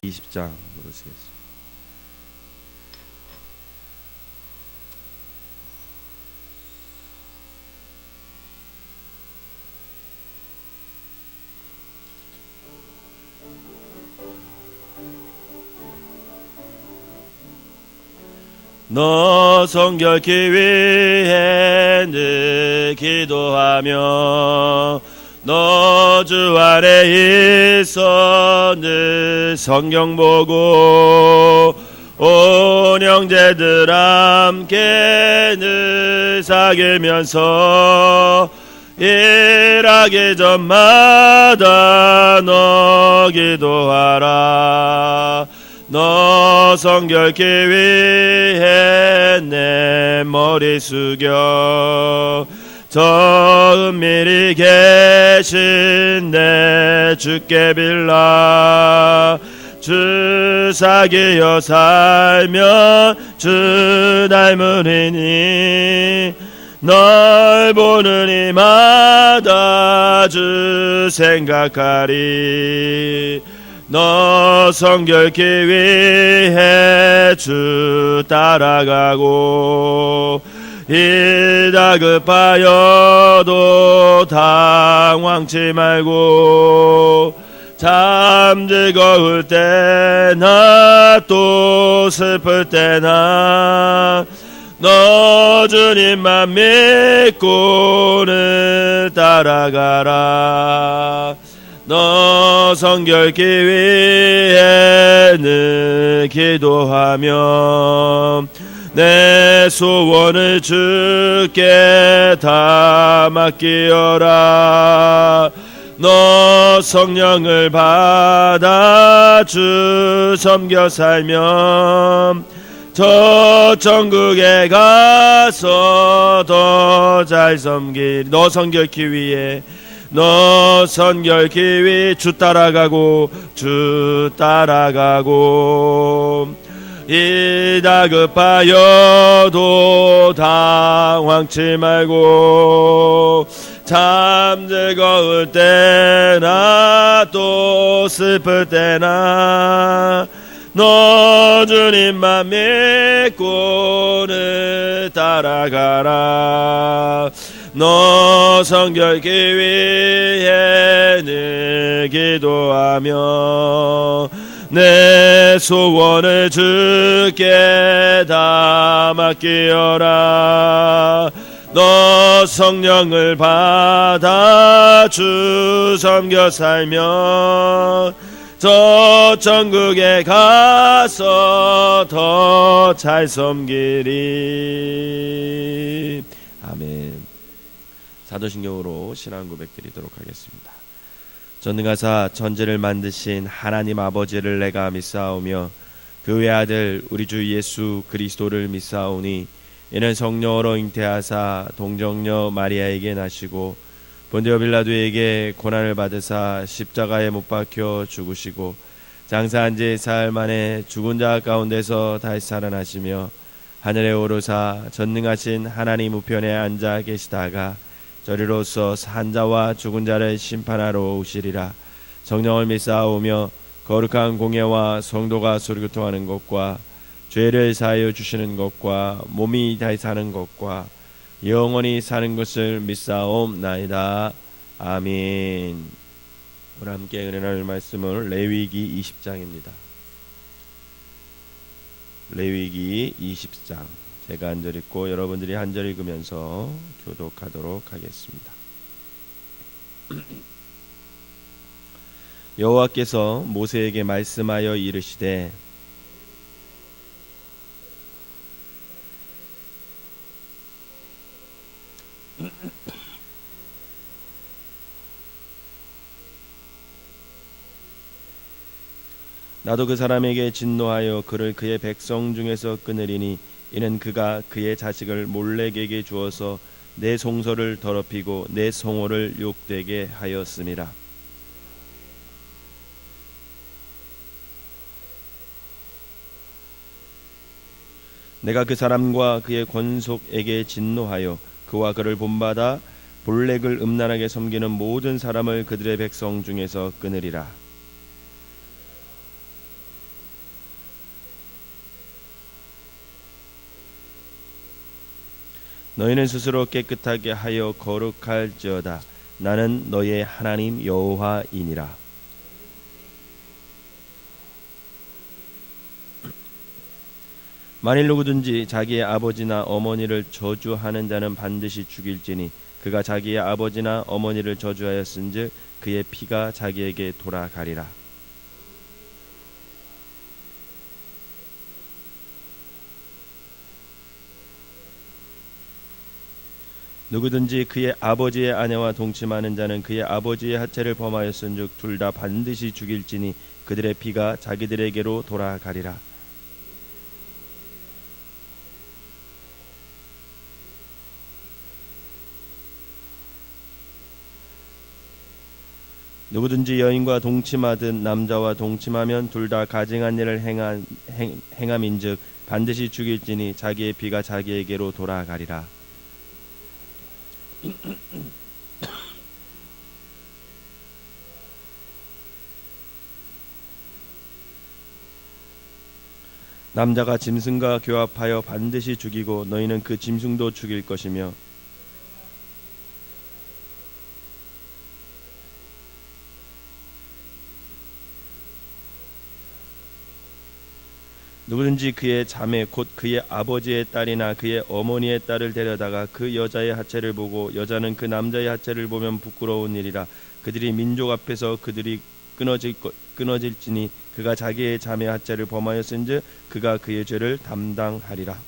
20장 부르시겠습니다. 너 성결케 위해 늘 기도하며 너 주 안에 있어 늘 성경 보고 온 형제들 함께 늘 사귀면서 일하기 전마다 너 기도하라. 너 성결케 위해 내 머리 숙여 저 은밀히 계신 내 주께 빌라. 주 사귀어 살면 주 닮으리니 널 보는 이마다 주 생각하리. 너 성결케 위해 주 따라가고 일 다급하여도 당황치 말고 참 즐거울 때나 또 슬플 때나 너 주님만 믿고 늘 따라가라. 너 성결케 위해 늘 기도하며 내 소원을 주께 다 맡기어라. 너 성령을 받아 주 섬겨 살면 저 천국에 가서 더 잘 섬기리. 너 성결케 위해 너 성결케 위해 주 따라가고 일 다급하여도 당황치 말고 참 즐거울 때나 또 슬플 때나 너 주님만 믿고 늘 따라가라. 너 성결케 위해 늘 기도하며 내 소원을 주께 다 맡기어라. 너 성령을 받아 주 섬겨 살면 저 천국에 가서 더 잘 섬기리. 아멘. 사도신경으로 신앙 고백 드리도록 하겠습니다. 전능하사 천지를 만드신 하나님 아버지를 내가 믿사오며 그 외아들 우리 주 예수 그리스도를 믿사오니 이는 성령으로 잉태하사 동정녀 마리아에게 나시고 본디오 빌라도에게 고난을 받으사 십자가에 못 박혀 죽으시고 장사한 지 사흘 만에 죽은 자 가운데서 다시 살아나시며 하늘에 오르사 전능하신 하나님 우편에 앉아 계시다가 저리로서 산 자와 죽은 자를 심판하러 오시리라. 성령을 믿사오며 거룩한 공예와 성도가 소리교통하는 것과 죄를 사하여 주시는 것과 몸이 다시 사는 것과 영원히 사는 것을 믿사옵나이다. 아멘. 오늘 함께 은혜 나눌 말씀은 레위기 20장입니다. 레위기 20장 제가 한 절 읽고 여러분들이 한 절 읽으면서 교독하도록 하겠습니다. 여호와께서 모세에게 말씀하여 이르시되 나도 그 사람에게 진노하여 그를 그의 백성 중에서 끊으리니 이는 그가 그의 자식을 몰렉에게 주어서 내 송소를 더럽히고 내 성호를 욕되게 하였음이라. 내가 그 사람과 그의 권속에게 진노하여 그와 그를 본받아 몰렉을 음란하게 섬기는 모든 사람을 그들의 백성 중에서 끊으리라. 너희는 스스로 깨끗하게 하여 거룩할지어다. 나는 너의 하나님 여호와이니라. 만일 누구든지 자기의 아버지나 어머니를 저주하는 자는 반드시 죽일지니 그가 자기의 아버지나 어머니를 저주하였은즉 그의 피가 자기에게 돌아가리라. 누구든지 그의 아버지의 아내와 동침하는 자는 그의 아버지의 하체를 범하였은즉 둘 다 반드시 죽일지니 그들의 피가 자기들에게로 돌아가리라. 누구든지 여인과 동침하든 남자와 동침하면 둘 다 가증한 일을 행함인즉 반드시 죽일지니 자기의 피가 자기에게로 돌아가리라. 남자가 짐승과 교합하여 반드시 죽이고 너희는 그 짐승도 죽일 것이며 누구든지 그의 자매 곧 그의 아버지의 딸이나 그의 어머니의 딸을 데려다가 그 여자의 하체를 보고 여자는 그 남자의 하체를 보면 부끄러운 일이라. 그들이 민족 앞에서 그들이 끊어질지니 그가 자기의 자매 하체를 범하였은즉 그가 그의 죄를 담당하리라.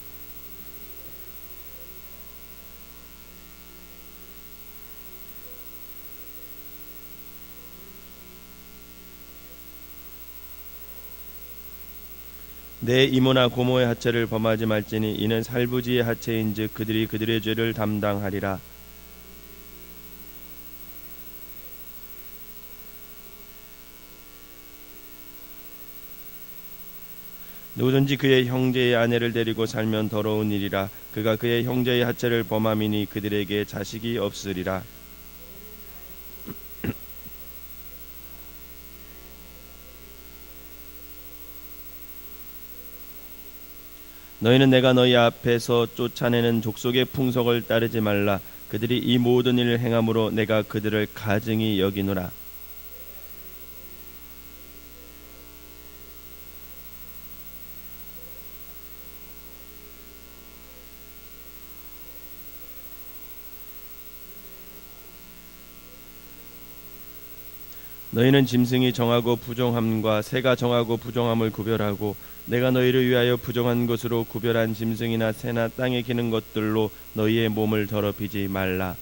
내 이모나 고모의 하체를 범하지 말지니 이는 살부지의 하체인즉 그들이 그들의 죄를 담당하리라. 누구든지 그의 형제의 아내를 데리고 살면 더러운 일이라. 그가 그의 형제의 하체를 범함이니 그들에게 자식이 없으리라. 너희는 내가 너희 앞에서 쫓아내는 족속의 풍속을 따르지 말라. 그들이 이 모든 일을 행함으로 내가 그들을 가증히 여기노라. 너희는 짐승이 정하고 부정함과 새가 정하고 부정함을 구별하고 내가 너희를 위하여 부정한 것으로 구별한 짐승이나 새나 땅에 기는 것들로 너희의 몸을 더럽히지 말라.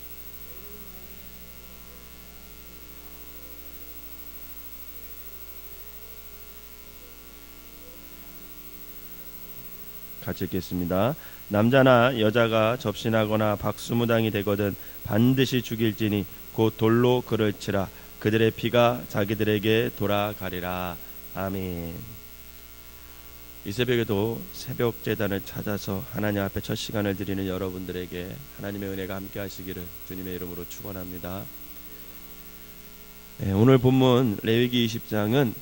같이 읽겠습니다. 남자나 여자가 접신하거나 박수무당이 되거든 반드시 죽일지니 곧 돌로 그를 치라. 그들의 피가 자기들에게 돌아가리라. 아멘. 이 새벽에도 새벽 제단을 찾아서 하나님 앞에 첫 시간을 드리는 여러분들에게 하나님의 은혜가 함께 하시기를 주님의 이름으로 축원합니다. 오늘 본문 레위기 20장은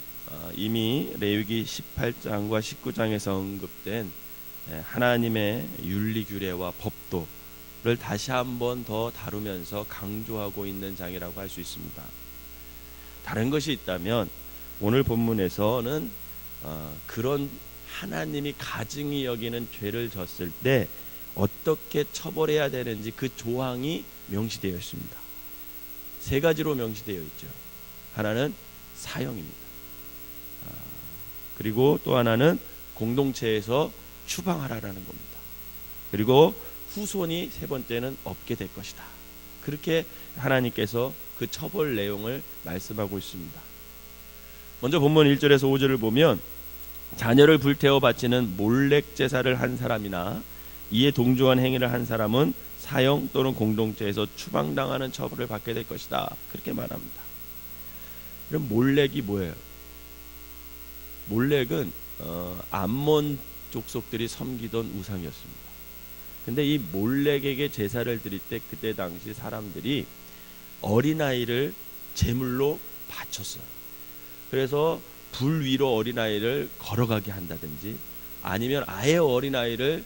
이미 레위기 18장과 19장에서 언급된 하나님의 윤리 규례와 법도를 다시 한번 더 다루면서 강조하고 있는 장이라고 할 수 있습니다. 다른 것이 있다면 오늘 본문에서는 그런 하나님이 가증히 여기는 죄를 졌을 때 어떻게 처벌해야 되는지 그 조항이 명시되어 있습니다. 세 가지로 명시되어 있죠. 하나는 사형입니다. 그리고 또 하나는 공동체에서 추방하라라는 겁니다. 그리고 후손이 세 번째는 없게 될 것이다. 그렇게 하나님께서 그 처벌 내용을 말씀하고 있습니다. 먼저 본문 1절에서 5절을 보면 자녀를 불태워 바치는 몰렉 제사를 한 사람이나 이에 동조한 행위를 한 사람은 사형 또는 공동체에서 추방당하는 처벌을 받게 될 것이다. 그렇게 말합니다. 그럼 몰렉이 뭐예요? 몰렉은 암몬 족속들이 섬기던 우상이었습니다. 근데 이 몰렉에게 제사를 드릴 때 그때 당시 사람들이 어린아이를 제물로 바쳤어요. 그래서 불 위로 어린아이를 걸어가게 한다든지 아니면 아예 어린아이를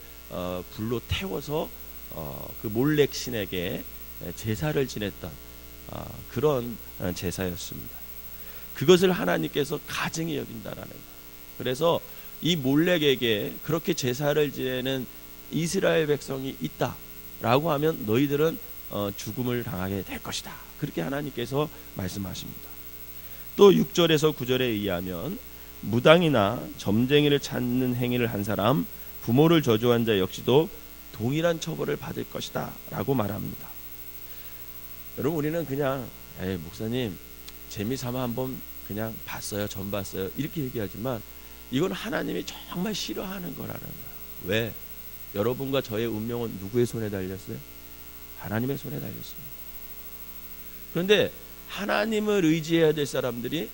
불로 태워서 그 몰렉 신에게 제사를 지냈던 그런 제사였습니다. 그것을 하나님께서 가증히 여긴다라는 것. 그래서 이 몰렉에게 그렇게 제사를 지내는 이스라엘 백성이 있다라고 하면 너희들은 죽음을 당하게 될 것이다. 그렇게 하나님께서 말씀하십니다. 또 6절에서 9절에 의하면 무당이나 점쟁이를 찾는 행위를 한 사람, 부모를 저주한 자 역시도 동일한 처벌을 받을 것이다 라고 말합니다. 여러분, 우리는 그냥 목사님 재미삼아 한번 그냥 봤어요, 전 봤어요 이렇게 얘기하지만 이건 하나님이 정말 싫어하는 거라는 거예요. 왜? 여러분과 저의 운명은 누구의 손에 달렸어요? 하나님의 손에 달렸습니다. 그런데 하나님을 의지해야 될 사람들이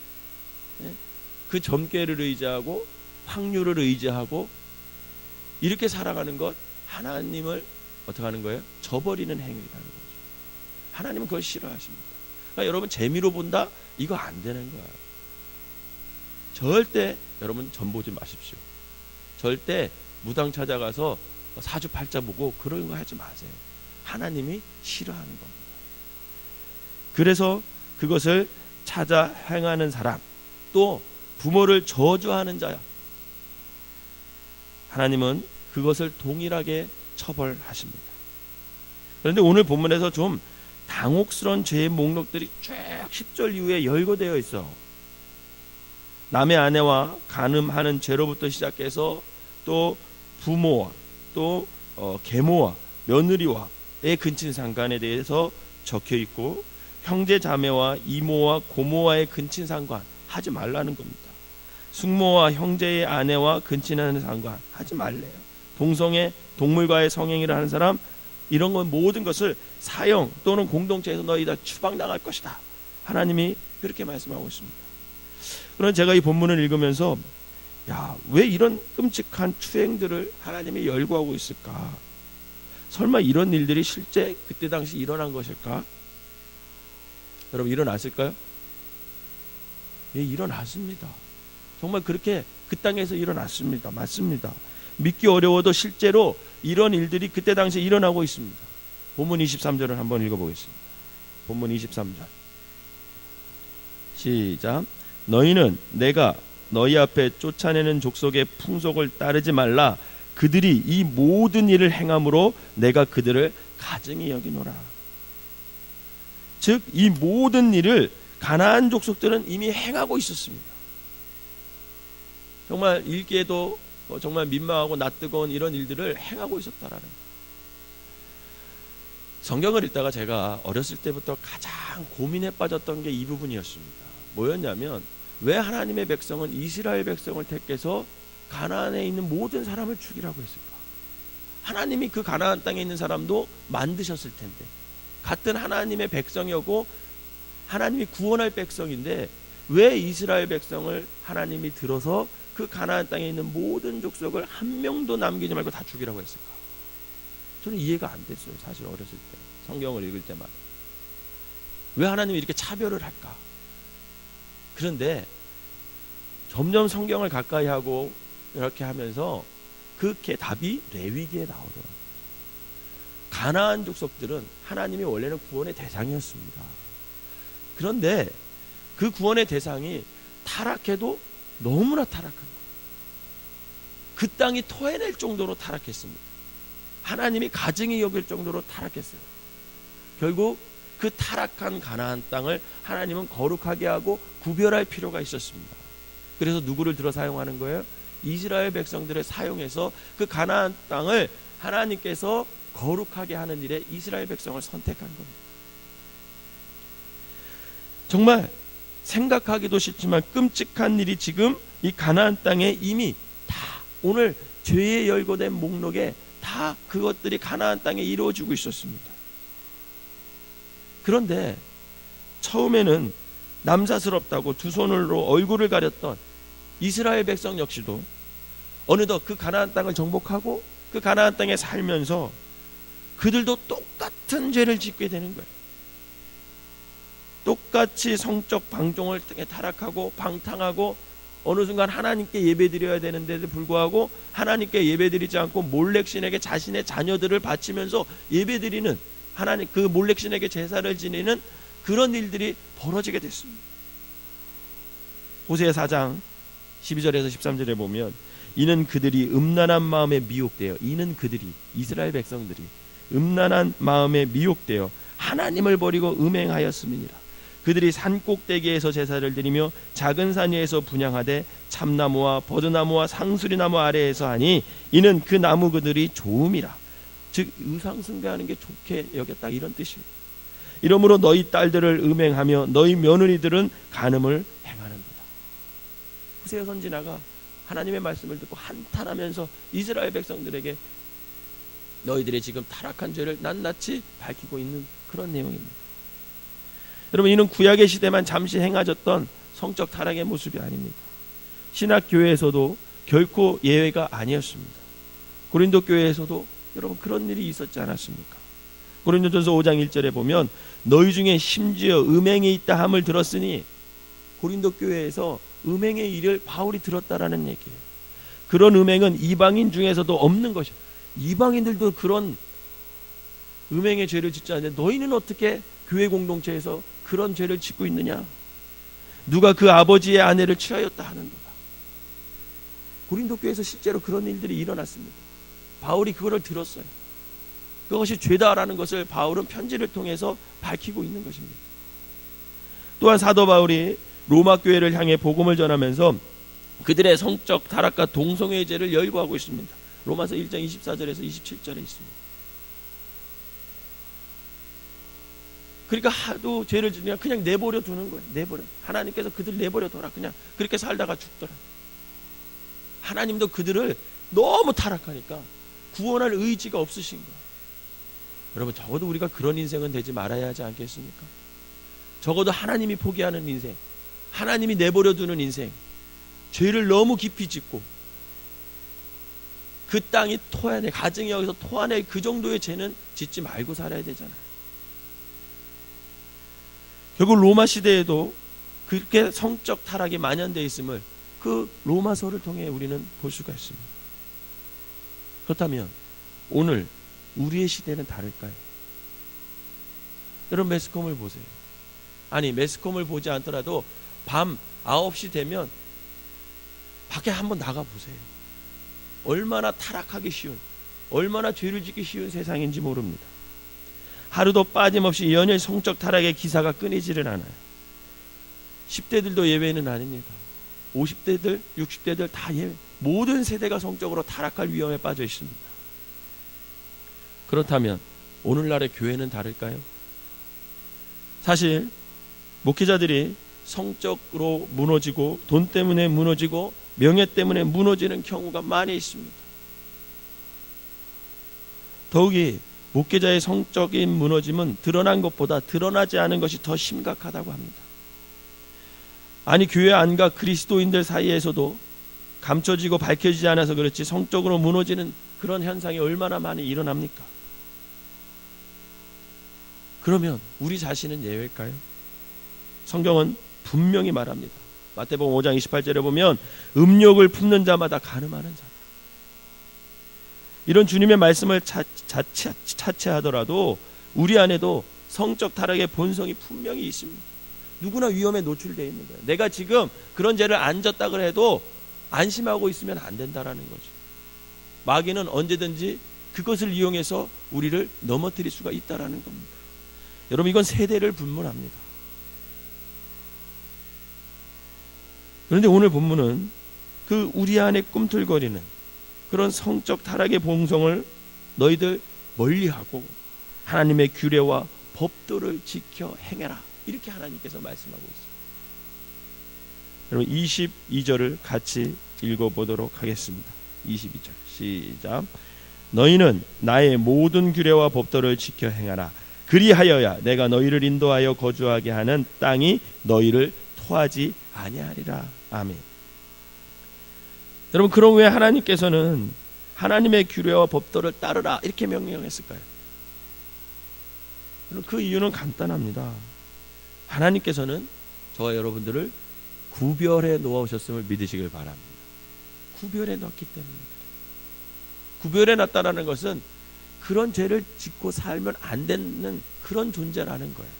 그 점괘를 의지하고 확률을 의지하고 이렇게 살아가는 것, 하나님을 어떻게 하는 거예요? 저버리는 행위라는 거죠. 하나님은 그걸 싫어하십니다. 그러니까 여러분 재미로 본다? 이거 안 되는 거야. 절대 여러분 전 보지 마십시오. 절대 무당 찾아가서 사주팔자 보고 그런 거 하지 마세요. 하나님이 싫어하는 겁니다. 그래서 그것을 찾아 행하는 사람, 또 부모를 저주하는 자야, 하나님은 그것을 동일하게 처벌하십니다. 그런데 오늘 본문에서 좀 당혹스러운 죄의 목록들이 쭉 10절 이후에 열거되어 있어. 남의 아내와 간음하는 죄로부터 시작해서 또 부모와 또 계모와 며느리와의 근친상간에 대해서 적혀 있고, 형제 자매와 이모와 고모와의 근친상간 하지 말라는 겁니다. 숙모와 형제의 아내와 근친하는 상관 하지 말래요. 동성애, 동물과의 성행위를 하는 사람, 이런 건 모든 것을 사형 또는 공동체에서 너희 다 추방당할 것이다. 하나님이 그렇게 말씀하고 있습니다. 그런데 제가 이 본문을 읽으면서 왜 이런 끔찍한 추행들을 하나님이 열거하고 있을까? 설마 이런 일들이 실제 그때 당시 일어난 것일까? 여러분, 일어났을까요? 예, 일어났습니다. 정말 그렇게 그 땅에서 일어났습니다. 맞습니다. 믿기 어려워도 실제로 이런 일들이 그때 당시에 일어나고 있습니다. 본문 23절을 한번 읽어보겠습니다. 본문 23절 시작. 너희는 내가 너희 앞에 쫓아내는 족속의 풍속을 따르지 말라. 그들이 이 모든 일을 행함으로 내가 그들을 가증히 여기노라. 즉 이 모든 일을 가나안 족속들은 이미 행하고 있었습니다. 정말 읽기에도 정말 민망하고 낯뜨거운 이런 일들을 행하고 있었다라는 거예요. 성경을 읽다가 제가 어렸을 때부터 가장 고민에 빠졌던 게 이 부분이었습니다. 뭐였냐면, 왜 하나님의 백성은 이스라엘 백성을 택해서 가나안에 있는 모든 사람을 죽이라고 했을까? 하나님이 그 가나안 땅에 있는 사람도 만드셨을 텐데, 같은 하나님의 백성이었고 하나님이 구원할 백성인데 왜 이스라엘 백성을 하나님이 들어서 그 가나안 땅에 있는 모든 족속을 한 명도 남기지 말고 다 죽이라고 했을까? 저는 이해가 안 됐어요. 사실 어렸을 때 성경을 읽을 때마다 왜 하나님이 이렇게 차별을 할까? 그런데 점점 성경을 가까이 하고 이렇게 하면서 그 답이 레위기에 나오더라고요. 가나안 족속들은 하나님이 원래는 구원의 대상이었습니다. 그런데 그 구원의 대상이 타락해도 너무나 타락한 거예요. 그 땅이 토해낼 정도로 타락했습니다. 하나님이 가증히 여길 정도로 타락했어요. 결국 그 타락한 가나안 땅을 하나님은 거룩하게 하고 구별할 필요가 있었습니다. 그래서 누구를 들어 사용하는 거예요? 이스라엘 백성들을 사용해서 그 가나안 땅을 하나님께서 거룩하게 하는 일에 이스라엘 백성을 선택한 겁니다. 정말 생각하기도 싫지만 끔찍한 일이 지금 이 가나안 땅에 이미 다 오늘 죄에 열거된 목록에 다 그것들이 가나안 땅에 이루어지고 있었습니다. 그런데 처음에는 남사스럽다고 두 손으로 얼굴을 가렸던 이스라엘 백성 역시도 어느덧 그 가나안 땅을 정복하고 그 가나안 땅에 살면서 그들도 똑같은 죄를 짓게 되는 거예요. 똑같이 성적 방종을 타락하고 방탕하고 어느 순간 하나님께 예배드려야 되는데도 불구하고 하나님께 예배드리지 않고 몰렉신에게 자신의 자녀들을 바치면서 예배드리는, 하나님 그 몰렉신에게 제사를 지내는 그런 일들이 벌어지게 됐습니다. 호세아 4장 12절에서 13절에 보면 이는 그들이 음란한 마음에 미혹되어, 이는 그들이, 이스라엘 백성들이 음란한 마음에 미혹되어 하나님을 버리고 음행하였음이니라. 그들이 산 꼭대기에서 제사를 드리며 작은 산 위에서 분향하되 참나무와 버드나무와 상수리나무 아래에서 하니 이는 그 나무 그들이 좋음이라. 즉 의상 숭배하는 게 좋게 여겼다, 이런 뜻이에요. 이러므로 너희 딸들을 음행하며 너희 며느리들은 간음을 행하는도다. 호세아 선지자가 하나님의 말씀을 듣고 한탄하면서 이스라엘 백성들에게 너희들이 지금 타락한 죄를 낱낱이 밝히고 있는 그런 내용입니다. 여러분, 이는 구약의 시대만 잠시 행하졌던 성적 타락의 모습이 아닙니다. 신학교회에서도 결코 예외가 아니었습니다. 고린도 교회에서도 여러분 그런 일이 있었지 않았습니까? 고린도전서 5장 1절에 보면 너희 중에 심지어 음행이 있다 함을 들었으니, 고린도 교회에서 음행의 일을 바울이 들었다라는 얘기예요. 그런 음행은 이방인 중에서도 없는 것이에요. 이방인들도 그런 음행의 죄를 짓지 않는데 너희는 어떻게 교회 공동체에서 그런 죄를 짓고 있느냐? 누가 그 아버지의 아내를 취하였다 하는도다. 고린도 교회에서 실제로 그런 일들이 일어났습니다. 바울이 그거를 들었어요. 그것이 죄다라는 것을 바울은 편지를 통해서 밝히고 있는 것입니다. 또한 사도 바울이 로마 교회를 향해 복음을 전하면서 그들의 성적 타락과 동성애의 죄를 열거하고 있습니다. 로마서 1장 24절에서 27절에 있습니다. 그러니까 하도 죄를 지으니까 그냥 내버려 두는 거예요. 내버려. 하나님께서 그들 내버려 둬라. 그냥 그렇게 살다가 죽더라. 하나님도 그들을 너무 타락하니까 구원할 의지가 없으신 거예요. 여러분, 적어도 우리가 그런 인생은 되지 말아야 하지 않겠습니까? 적어도 하나님이 포기하는 인생, 하나님이 내버려 두는 인생, 죄를 너무 깊이 짓고 그 땅이 토하네, 가정이 여기서 토하네, 그 정도의 죄는 짓지 말고 살아야 되잖아요. 결국 로마 시대에도 그렇게 성적 타락이 만연되어 있음을 그 로마서를 통해 우리는 볼 수가 있습니다. 그렇다면 오늘 우리의 시대는 다를까요? 여러분, 매스컴을 보세요. 아니, 매스컴을 보지 않더라도 밤 9시 되면 밖에 한번 나가보세요. 얼마나 타락하기 쉬운, 얼마나 죄를 짓기 쉬운 세상인지 모릅니다. 하루도 빠짐없이 연일 성적 타락의 기사가 끊이지를 않아요. 10대들도 예외는 아닙니다. 50대들, 60대들 다 예외. 모든 세대가 성적으로 타락할 위험에 빠져 있습니다. 그렇다면 오늘날의 교회는 다를까요? 사실 목회자들이 성적으로 무너지고 돈 때문에 무너지고 명예 때문에 무너지는 경우가 많이 있습니다. 더욱이 목회자의 성적인 무너짐은 드러난 것보다 드러나지 않은 것이 더 심각하다고 합니다. 아니, 교회 안과 그리스도인들 사이에서도 감춰지고 밝혀지지 않아서 그렇지 성적으로 무너지는 그런 현상이 얼마나 많이 일어납니까? 그러면 우리 자신은 예외일까요? 성경은 분명히 말합니다. 마태복음 5장 28절에 보면 음욕을 품는 자마다 간음하는 자다. 이런 주님의 말씀을 차치하더라도 우리 안에도 성적 타락의 본성이 분명히 있습니다. 누구나 위험에 노출되어 있는 거예요. 내가 지금 그런 죄를 안 졌다 해도 안심하고 있으면 안 된다라는 거죠. 마귀는 언제든지 그것을 이용해서 우리를 넘어뜨릴 수가 있다라는 겁니다. 여러분, 이건 세대를 분문합니다. 그런데 오늘 본문은 그 우리 안에 꿈틀거리는 그런 성적 타락의 본성을 너희들 멀리하고 하나님의 규례와 법도를 지켜 행해라, 이렇게 하나님께서 말씀하고 있어요. 여러분, 22절을 같이 읽어보도록 하겠습니다. 22절 시작. 너희는 나의 모든 규례와 법도를 지켜 행하라. 그리하여야 내가 너희를 인도하여 거주하게 하는 땅이 너희를 토하지 아니하리라. 아멘. 여러분, 그럼 왜 하나님께서는 하나님의 규례와 법도를 따르라 이렇게 명령했을까요? 그 이유는 간단합니다. 하나님께서는 저와 여러분들을 구별해 놓으셨음을 믿으시길 바랍니다. 구별해 놨기 때문에. 구별해 놨다라는 것은 그런 죄를 짓고 살면 안 되는 그런 존재라는 거예요.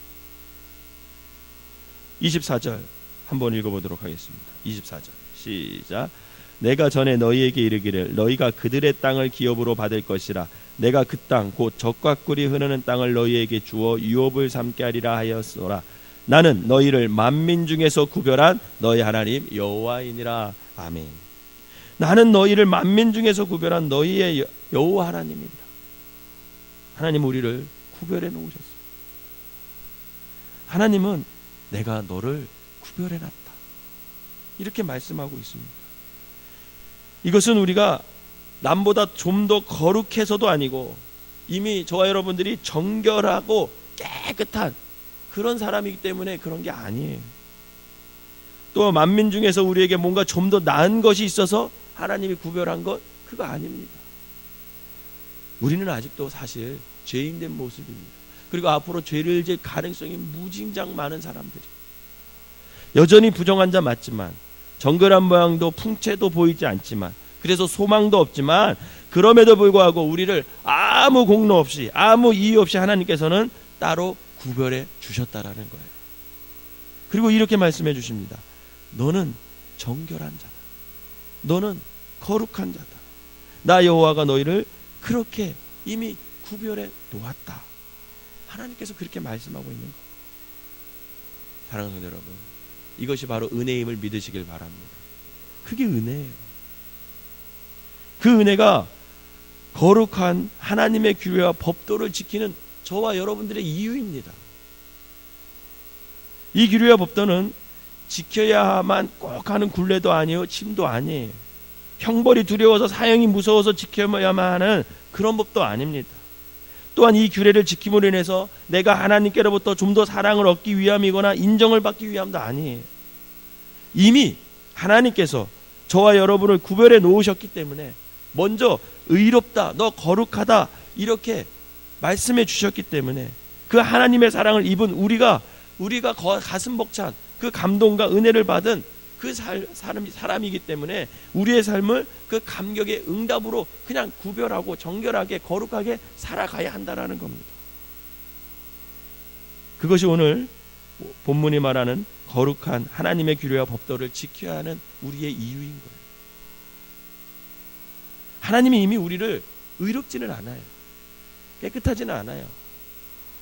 24절 한번 읽어보도록 하겠습니다. 24절 시작. 내가 전에 너희에게 이르기를 너희가 그들의 땅을 기업으로 받을 것이라. 내가 그 땅 곧 젖과 꿀이 흐르는 땅을 너희에게 주어 유업을 삼게 하리라 하였노라. 나는 너희를 만민 중에서 구별한 너희 하나님 여호와이니라. 아멘. 나는 너희를 만민 중에서 구별한 너희의 여호와 하나님이니라. 하나님 우리를 구별해 놓으셨어요. 하나님은 내가 너를 구별해 놨다, 이렇게 말씀하고 있습니다. 이것은 우리가 남보다 좀 더 거룩해서도 아니고 이미 저와 여러분들이 정결하고 깨끗한 그런 사람이기 때문에 그런 게 아니에요. 또 만민 중에서 우리에게 뭔가 좀 더 나은 것이 있어서 하나님이 구별한 것, 그거 아닙니다. 우리는 아직도 사실 죄인된 모습입니다. 그리고 앞으로 죄를 질 가능성이 무진장 많은 사람들이, 여전히 부정한 자 맞지만, 정결한 모양도 풍채도 보이지 않지만, 그래서 소망도 없지만, 그럼에도 불구하고 우리를 아무 공로 없이, 아무 이유 없이 하나님께서는 따로 구별해 주셨다라는 거예요. 그리고 이렇게 말씀해 주십니다. 너는 정결한 자다. 너는 거룩한 자다. 나 여호와가 너희를 그렇게 이미 구별해 놓았다. 하나님께서 그렇게 말씀하고 있는 것. 사랑하는 성도 여러분, 이것이 바로 은혜임을 믿으시길 바랍니다. 그게 은혜예요. 그 은혜가 거룩한 하나님의 규례와 법도를 지키는 저와 여러분들의 이유입니다. 이 규례와 법도는 지켜야만 꼭 하는 굴레도 아니에요, 침도 아니에요. 형벌이 두려워서, 사형이 무서워서 지켜야만 하는 그런 법도 아닙니다. 또한 이 규례를 지킴으로 인해서 내가 하나님께로부터 좀 더 사랑을 얻기 위함이거나 인정을 받기 위함도 아니에요. 이미 하나님께서 저와 여러분을 구별해 놓으셨기 때문에 먼저 의롭다, 너 거룩하다, 이렇게 말씀해 주셨기 때문에 그 하나님의 사랑을 입은 우리가 가슴 벅찬 그 감동과 은혜를 받은 그 사람이기 때문에 우리의 삶을 그 감격의 응답으로 그냥 구별하고 정결하게 거룩하게 살아가야 한다는 겁니다. 그것이 오늘 본문이 말하는 거룩한 하나님의 규례와 법도를 지켜야 하는 우리의 이유인 거예요. 하나님이 이미 우리를 의롭지는 않아요. 깨끗하지는 않아요.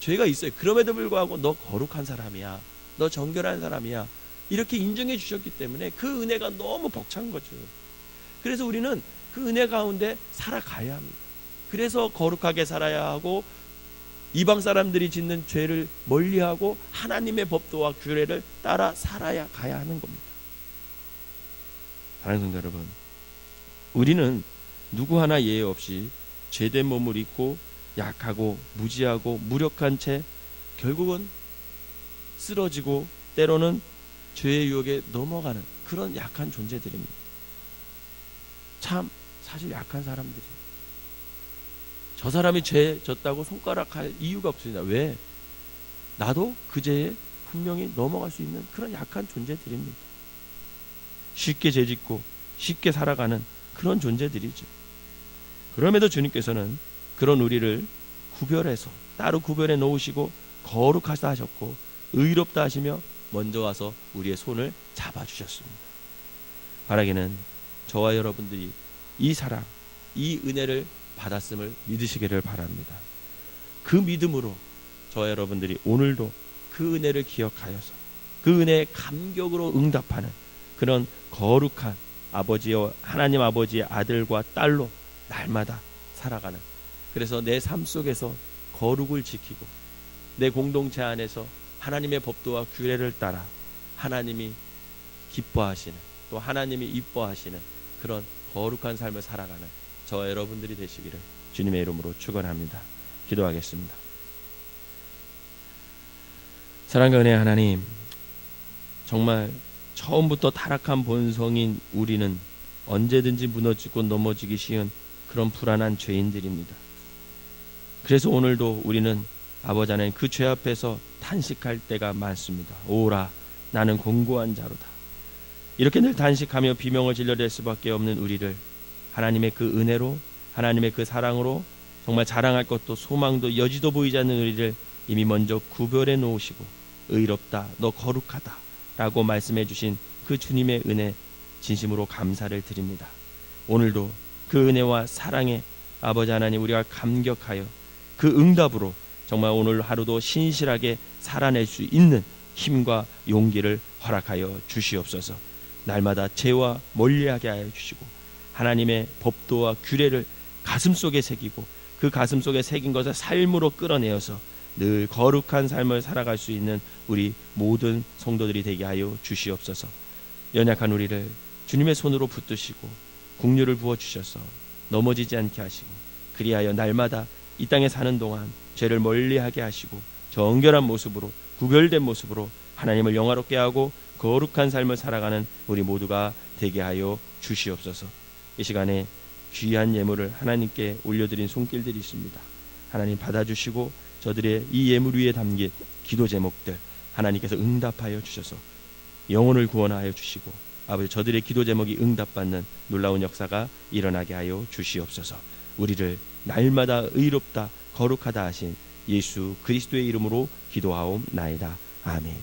죄가 있어요. 그럼에도 불구하고 너 거룩한 사람이야, 너 정결한 사람이야, 이렇게 인정해 주셨기 때문에 그 은혜가 너무 벅찬 거죠. 그래서 우리는 그 은혜 가운데 살아가야 합니다. 그래서 거룩하게 살아야 하고, 이방 사람들이 짓는 죄를 멀리하고 하나님의 법도와 규례를 따라 살아야 가야 하는 겁니다. 사랑하는 성도 여러분, 우리는 누구 하나 예외 없이 죄된 몸을 입고 약하고 무지하고 무력한 채 결국은 쓰러지고 때로는 죄의 유혹에 넘어가는 그런 약한 존재들입니다. 참 사실 약한 사람들이, 저 사람이 죄 졌다고 손가락할 이유가 없습니다. 왜? 나도 그 죄에 분명히 넘어갈 수 있는 그런 약한 존재들입니다. 쉽게 죄짓고 쉽게 살아가는 그런 존재들이죠. 그럼에도 주님께서는 그런 우리를 구별해서 따로 구별해 놓으시고 거룩하다 하셨고 의롭다 하시며 먼저 와서 우리의 손을 잡아주셨습니다. 바라기는 저와 여러분들이 이 사랑, 이 은혜를 받았음을 믿으시기를 바랍니다. 그 믿음으로 저와 여러분들이 오늘도 그 은혜를 기억하여서 그 은혜의 감격으로 응답하는 그런 거룩한 아버지와 하나님 아버지의 아들과 딸로 날마다 살아가는, 그래서 내 삶 속에서 거룩을 지키고 내 공동체 안에서 하나님의 법도와 규례를 따라 하나님이 기뻐하시는, 또 하나님이 이뻐하시는 그런 거룩한 삶을 살아가는 저와 여러분들이 되시기를 주님의 이름으로 축원합니다. 기도하겠습니다. 사랑과 은혜의 하나님, 정말 처음부터 타락한 본성인 우리는 언제든지 무너지고 넘어지기 쉬운 그런 불안한 죄인들입니다. 그래서 오늘도 우리는 아버지 하나님 그 죄 앞에서 탄식할 때가 많습니다. 오라, 나는 공고한 자로다. 이렇게 늘 단식하며 비명을 질러댈 수밖에 없는 우리를 하나님의 그 은혜로, 하나님의 그 사랑으로 정말 자랑할 것도 소망도 여지도 보이지 않는 우리를 이미 먼저 구별해 놓으시고 의롭다, 너 거룩하다 라고 말씀해 주신 그 주님의 은혜 진심으로 감사를 드립니다. 오늘도 그 은혜와 사랑에 아버지 하나님 우리가 감격하여 그 응답으로 정말 오늘 하루도 신실하게 살아낼 수 있는 힘과 용기를 허락하여 주시옵소서. 날마다 죄와 멀리하게 하여 주시고 하나님의 법도와 규례를 가슴속에 새기고 그 가슴속에 새긴 것을 삶으로 끌어내어서 늘 거룩한 삶을 살아갈 수 있는 우리 모든 성도들이 되게 하여 주시옵소서. 연약한 우리를 주님의 손으로 붙드시고 긍휼을 부어주셔서 넘어지지 않게 하시고 그리하여 날마다 이 땅에 사는 동안 죄를 멀리하게 하시고 정결한 모습으로 구별된 모습으로 하나님을 영화롭게 하고 거룩한 삶을 살아가는 우리 모두가 되게 하여 주시옵소서. 이 시간에 귀한 예물을 하나님께 올려드린 손길들이 있습니다. 하나님 받아주시고 저들의 이 예물 위에 담긴 기도 제목들 하나님께서 응답하여 주셔서 영혼을 구원하여 주시고 아버지 저들의 기도 제목이 응답받는 놀라운 역사가 일어나게 하여 주시옵소서. 우리를 날마다 의롭다 거룩하다 하신 예수 그리스도의 이름으로 기도하옵나이다. 아멘.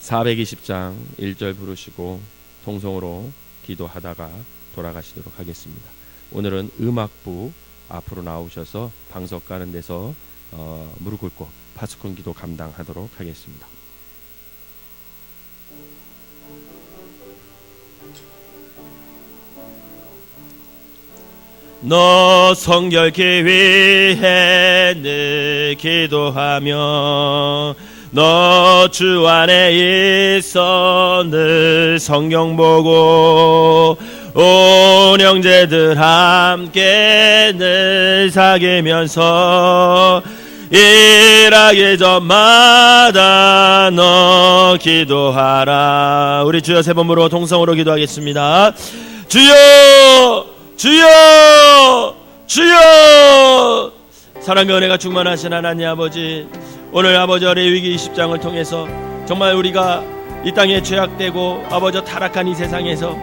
420장 1절 부르시고 통성으로 기도하다가 돌아가시도록 하겠습니다. 오늘은 음악부 앞으로 나오셔서 방석 가는 데서 무릎 꿇고 파수꾼 기도 감당하도록 하겠습니다. 너 성결케 위해 늘 기도하며 너 주 안에 있어 늘 성경 보고 온 형제들 함께 늘 사귀면서 일하기 전마다 너 기도하라. 우리 주여 세 번으로 동성으로 기도하겠습니다. 주여 주여 주여. 사랑과 은혜가 충만하신 하나님 아버지, 오늘 아버지 레위기 20장을 통해서 정말 우리가 이 땅에 죄악되고 아버지 타락한 이 세상에서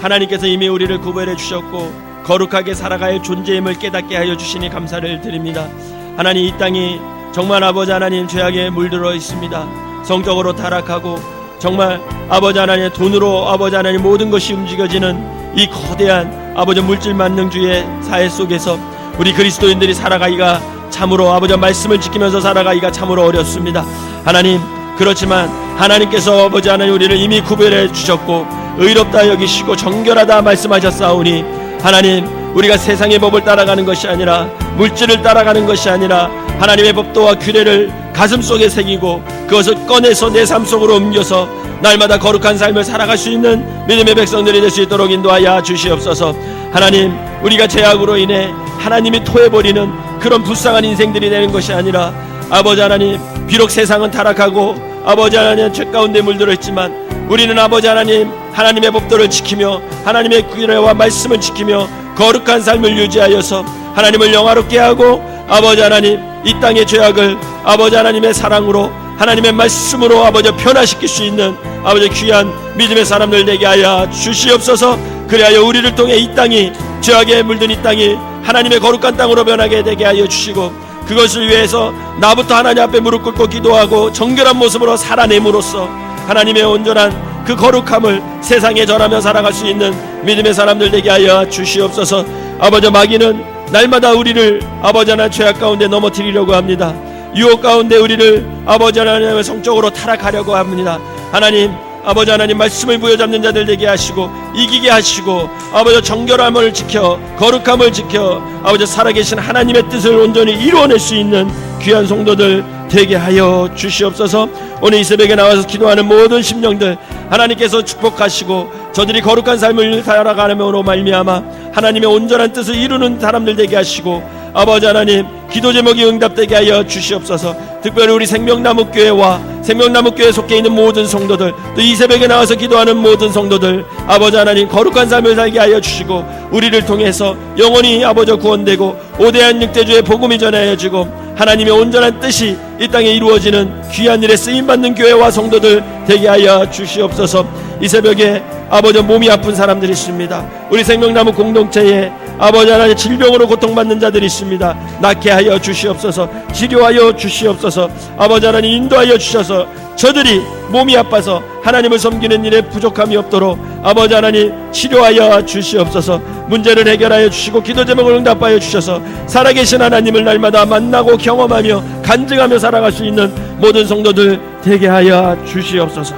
하나님께서 이미 우리를 구별해 주셨고 거룩하게 살아갈 존재임을 깨닫게 하여 주시니 감사를 드립니다. 하나님, 이 땅이 정말 아버지 하나님 죄악에 물들어 있습니다. 성적으로 타락하고 정말 아버지 하나님의 돈으로 아버지 하나님 모든 것이 움직여지는 이 거대한 아버지 물질 만능주의 사회 속에서 우리 그리스도인들이 살아가기가 참으로 아버지 말씀을 지키면서 살아가기가 참으로 어렵습니다. 하나님, 그렇지만 하나님께서 아버지 하나님 우리를 이미 구별해 주셨고 의롭다 여기시고 정결하다 말씀하셨사오니 하나님, 우리가 세상의 법을 따라가는 것이 아니라 물질을 따라가는 것이 아니라 하나님의 법도와 규례를 가슴속에 새기고 그것을 꺼내서 내 삶 속으로 옮겨서 날마다 거룩한 삶을 살아갈 수 있는 믿음의 백성들이 될 수 있도록 인도하여 주시옵소서. 하나님, 우리가 죄악으로 인해 하나님이 토해버리는 그런 불쌍한 인생들이 되는 것이 아니라 아버지 하나님, 비록 세상은 타락하고 아버지 하나님 죄 가운데 물들어 있지만 우리는 아버지 하나님 하나님의 법도를 지키며 하나님의 규례와 말씀을 지키며 거룩한 삶을 유지하여서 하나님을 영화롭게 하고 아버지 하나님 이 땅의 죄악을 아버지 하나님의 사랑으로 하나님의 말씀으로 아버지 변화시킬 수 있는 아버지 귀한 믿음의 사람들 되게 하여 주시옵소서. 그리하여 우리를 통해 이 땅이 죄악에 물든 이 땅이 하나님의 거룩한 땅으로 변하게 되게 하여 주시고 그것을 위해서 나부터 하나님 앞에 무릎 꿇고 기도하고 정결한 모습으로 살아냄으로써 하나님의 온전한 그 거룩함을 세상에 전하며 살아갈 수 있는 믿음의 사람들 되게 하여 주시옵소서. 아버지, 마귀는 날마다 우리를 아버지 하나님 죄악 가운데 넘어뜨리려고 합니다. 유혹 가운데 우리를 아버지 하나님의 성적으로 타락하려고 합니다. 하나님, 아버지 하나님 말씀을 부여잡는 자들 되게 하시고 이기게 하시고 아버지 정결함을 지켜 거룩함을 지켜 아버지 살아계신 하나님의 뜻을 온전히 이루어낼 수 있는 귀한 성도들 되게 하여 주시옵소서. 오늘 이 새벽에 나와서 기도하는 모든 심령들 하나님께서 축복하시고 저들이 거룩한 삶을 살아가므로 말미암아 하나님의 온전한 뜻을 이루는 사람들 되게 하시고 아버지 하나님 기도 제목이 응답되게 하여 주시옵소서. 특별히 우리 생명나무교회와 생명나무교회에 속해 있는 모든 성도들, 또 이 새벽에 나와서 기도하는 모든 성도들, 아버지 하나님 거룩한 삶을 살게 하여 주시고 우리를 통해서 영원히 아버지 구원되고 오대한 육대주의 복음이 전하여지고 하나님의 온전한 뜻이 이 땅에 이루어지는 귀한 일에 쓰임받는 교회와 성도들 되게 하여 주시옵소서. 이 새벽에 아버지 몸이 아픈 사람들이 있습니다. 우리 생명나무 공동체에 아버지 하나님 질병으로 고통받는 자들이 있습니다. 낫게 하여 주시옵소서. 치료하여 주시옵소서. 아버지 하나님 인도하여 주셔서 저들이 몸이 아파서 하나님을 섬기는 일에 부족함이 없도록 아버지 하나님 치료하여 주시옵소서. 문제를 해결하여 주시고 기도 제목을 응답하여 주셔서 살아계신 하나님을 날마다 만나고 경험하며 간증하며 살아갈 수 있는 모든 성도들 되게 하여 주시옵소서.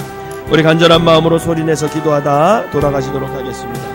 우리 간절한 마음으로 소리내서 기도하다 돌아가시도록 하겠습니다.